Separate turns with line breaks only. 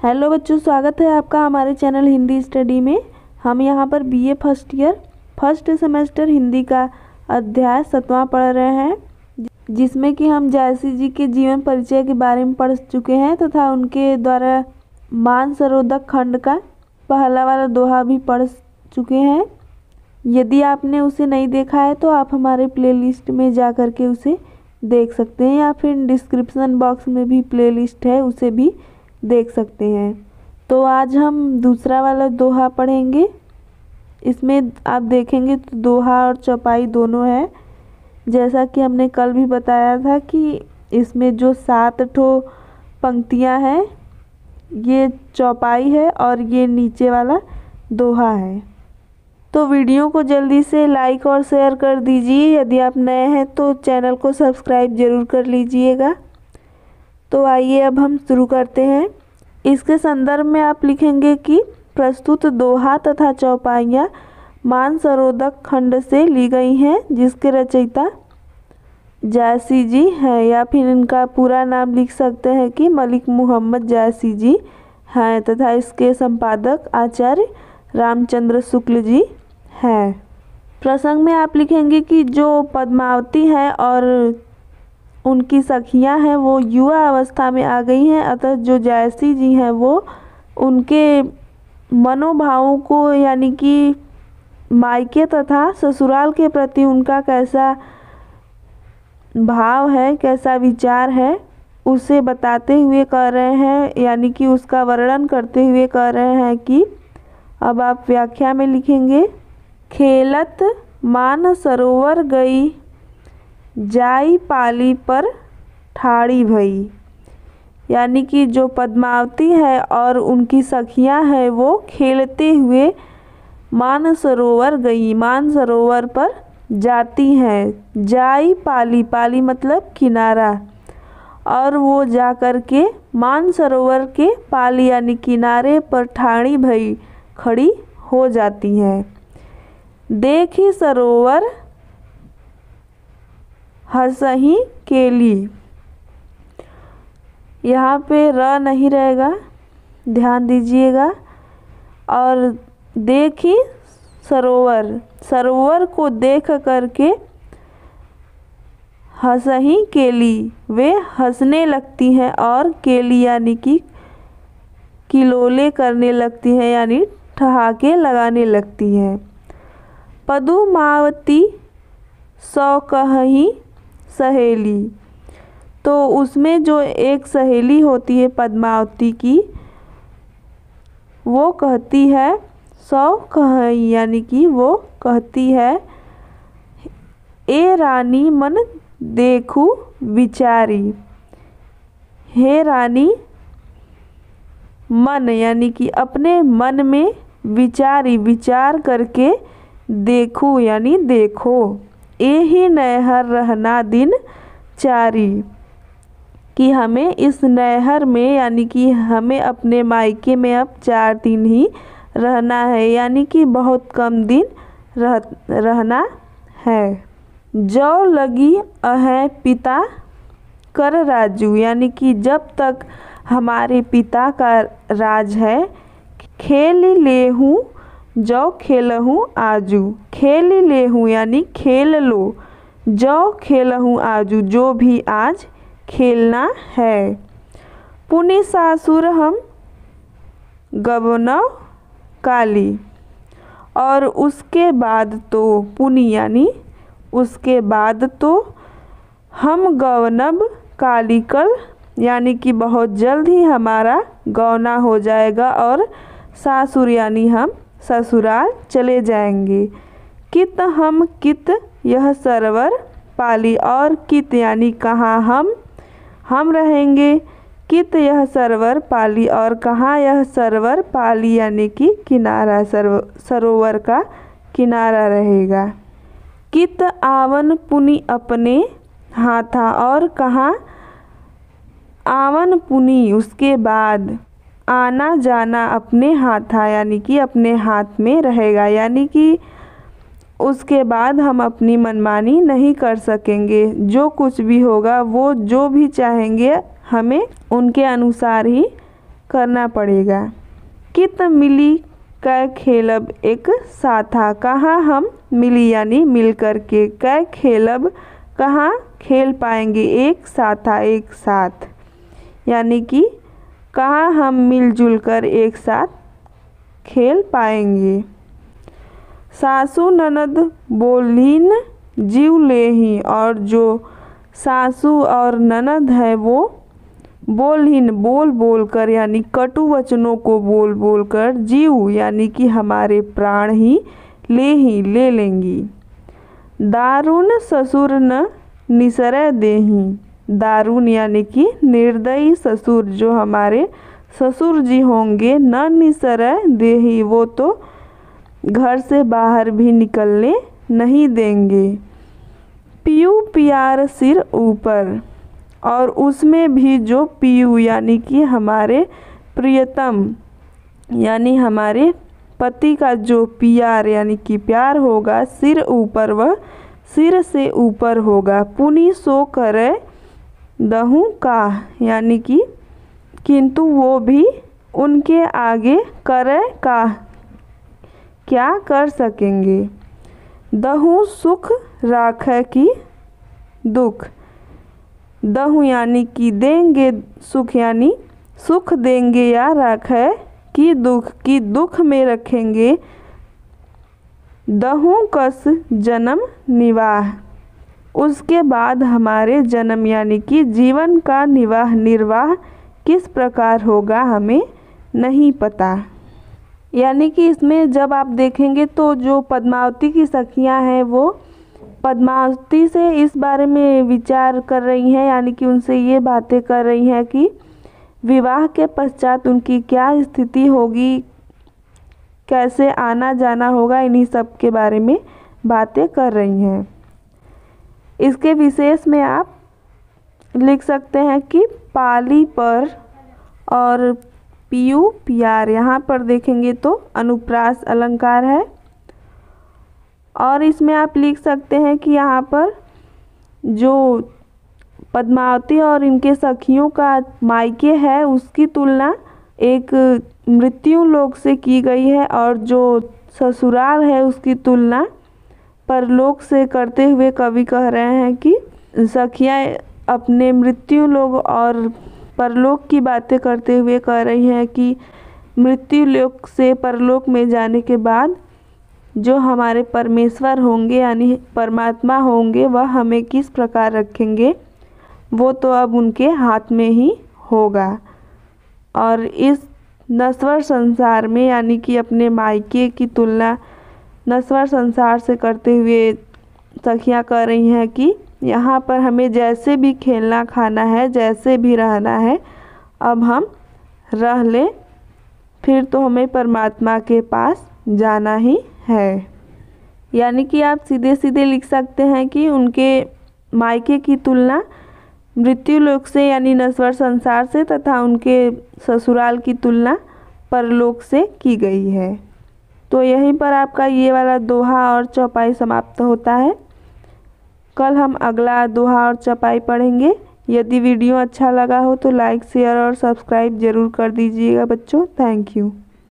Hello बच्चों, स्वागत है आपका हमारे चैनल हिंदी स्टडी में। हम यहाँ पर BA first year first semester Hindi का अध्याय 7वां पढ़ रहे हैं, जिसमें कि हम जयसी जी के जीवन परिचय के बारे में पढ़ चुके हैं तथा उनके द्वारा मानसरोवर खंड का पहला वाला दोहा भी पढ़ चुके हैं। यदि आपने उसे नहीं देखा है तो आप हमारे प्लेलिस्ट में जा कर के उसे देख सकते हैं, या फिर डिस्क्रिप्शन बॉक्स में भी प्लेलिस्ट है, उसे भी देख सकते हैं। तो आज हम दूसरा वाला दोहा पढ़ेंगे। इसमें आप देखेंगे तो दोहा और चौपाई दोनों है। जैसा कि हमने कल भी बताया था कि इसमें जो 7 ठो पंक्तियां हैं ये चौपाई है और ये नीचे वाला दोहा है। तो वीडियो को जल्दी से लाइक और शेयर कर दीजिए। यदि आप नए हैं तो चैनल को सब्सक्राइब ज़रूर कर लीजिएगा। तो आइए अब हम शुरू करते हैं। इसके संदर्भ में आप लिखेंगे कि प्रस्तुत दोहा तथा चौपाइयाँ मानसरोवर खंड से ली गई हैं, जिसके रचयिता जयसी जी हैं, या फिर इनका पूरा नाम लिख सकते हैं कि मलिक मोहम्मद जयसी जी हैं, तथा इसके संपादक आचार्य रामचंद्र शुक्ल जी हैं। प्रसंग में आप लिखेंगे कि जो पद्मावती हैं और उनकी सखियां हैं वो युवा अवस्था में आ गई हैं, अतः जो जयसी जी हैं वो उनके मनोभावों को, यानी कि मायके तथा ससुराल के प्रति उनका कैसा भाव है, कैसा विचार है, उसे बताते हुए कह रहे हैं, यानी कि उसका वर्णन करते हुए कह रहे हैं कि अब आप व्याख्या में लिखेंगे, खेलत मान सरोवर गई जाई पाली पर ठाड़ी भई। यानी कि जो पद्मावती है और उनकी सखियां हैं वो खेलते हुए मानसरोवर गई, मानसरोवर पर जाती हैं। जाई पाली, पाली मतलब किनारा, और वो जा कर के मानसरोवर के पाली यानी किनारे पर ठाड़ी भई खड़ी हो जाती हैं। देखी सरोवर हंसही केली, यहाँ पे र नहीं रहेगा, ध्यान दीजिएगा। और देखी सरोवर, सरोवर को देख करके हंसही केली, वे हंसने लगती हैं, और केली यानी कि किलोले करने लगती हैं, यानी ठहाके लगाने लगती हैं। पदुमावती सौ कहही सहेली, तो उसमें जो एक सहेली होती है पद्मावती की, वो कहती है सौ कहही, यानी कि वो कहती है, ए रानी मन देखू विचारी। हे रानी, मन यानी कि अपने मन में विचारी, विचार करके देखू यानी देखो। एही नैहर रहना दिन चारी, कि हमें इस नैहर में, यानी कि हमें अपने मायके में अब 4 दिन ही रहना है, यानी कि बहुत कम दिन रहना है। जो लगी अहें पिता कर राजू, यानी कि जब तक हमारे पिता का राज है। खेल लेहूँ जो खेलहूँ आजू, खेल लेहूँ यानी खेल लो, जो खेलहूँ आजू जो भी आज खेलना है। पुनि सासुर हम गवनव काली, और उसके बाद तो, पुनि यानी उसके बाद तो, हम गवनव काली कल, यानी कि बहुत जल्द ही हमारा गौना हो जाएगा और सासुर यानी हम ससुराल चले जाएंगे। कित हम कित यह सरवर पाली, और कित यानी कहाँ हम रहेंगे, कित यह सरवर पाली, और कहाँ यह सरवर पाली यानी कि किनारा, सरोवर का किनारा रहेगा। कित आवन पुनि अपने हाथा, और कहाँ आवन पुनि उसके बाद आना जाना अपने हाथा, यानी कि अपने हाथ में रहेगा, यानी कि उसके बाद हम अपनी मनमानी नहीं कर सकेंगे। जो कुछ भी होगा वो जो भी चाहेंगे हमें उनके अनुसार ही करना पड़ेगा। कित मिली कै खेलब एक साथा, कहाँ हम मिली यानी मिल कर के, कै खेलब कहाँ खेल पाएंगे, एक साथा एक साथ, यानी कि कहाँ हम मिलजुल कर एक साथ खेल पाएंगे। सासू ननद बोलिन जीव लेही, और जो सासू और ननद है वो बोलहीन बोल बोल कर यानी कटु वचनों को बोल बोल कर, जीव यानी कि हमारे प्राण ही ले लेंगी। दारुण ससुर न निसरय देही, दारुण यानी कि निर्दयी ससुर जो हमारे ससुर जी होंगे, न निसरय देही वो तो घर से बाहर भी निकलने नहीं देंगे। पियू पियार सिर ऊपर, और उसमें भी जो पियू यानी कि हमारे प्रियतम यानी हमारे पति का जो पियार यानी कि प्यार होगा, सिर ऊपर वह सिर से ऊपर होगा। पुनि सो करे दहु का, यानी कि किंतु वो भी उनके आगे करे का क्या कर सकेंगे। दहु सुख राखे की दुख, दहु यानी कि देंगे, सुख यानी सुख देंगे, या राखे की दुख में रखेंगे। दहु कस जन्म निवाह, उसके बाद हमारे जन्म यानी कि जीवन का निर्वाह किस प्रकार होगा हमें नहीं पता। यानी कि इसमें जब आप देखेंगे तो जो पद्मावती की सखियां हैं वो पद्मावती से इस बारे में विचार कर रही हैं, यानी कि उनसे ये बातें कर रही हैं कि विवाह के पश्चात उनकी क्या स्थिति होगी, कैसे आना जाना होगा, इन्हीं सब के बारे में बातें कर रही हैं। इसके विशेष में आप लिख सकते हैं कि पाली पर और पियू पियार, यहाँ पर देखेंगे तो अनुप्रास अलंकार है। और इसमें आप लिख सकते हैं कि यहाँ पर जो पद्मावती और इनके सखियों का मायके है उसकी तुलना एक मृत्यु लोक से की गई है, और जो ससुराल है उसकी तुलना परलोक से करते हुए कवि कह रहे हैं कि सखियाँ अपने मृत्यु लोक और परलोक की बातें करते हुए कह रही हैं कि मृत्यु लोक से परलोक में जाने के बाद जो हमारे परमेश्वर होंगे यानी परमात्मा होंगे वह हमें किस प्रकार रखेंगे, वो तो अब उनके हाथ में ही होगा। और इस नश्वर संसार में यानी कि अपने मायके की तुलना नश्वर संसार से करते हुए सखियाँ कह रही हैं कि यहाँ पर हमें जैसे भी खेलना खाना है, जैसे भी रहना है, अब हम रह लें, फिर तो हमें परमात्मा के पास जाना ही है। यानी कि आप सीधे सीधे लिख सकते हैं कि उनके मायके की तुलना मृत्यु लोक से यानी नश्वर संसार से तथा उनके ससुराल की तुलना परलोक से की गई है। तो यहीं पर आपका ये वाला दोहा और चौपाई समाप्त होता है। कल हम अगला दोहा और चौपाई पढ़ेंगे। यदि वीडियो अच्छा लगा हो तो लाइक शेयर और सब्सक्राइब ज़रूर कर दीजिएगा बच्चों। Thank you.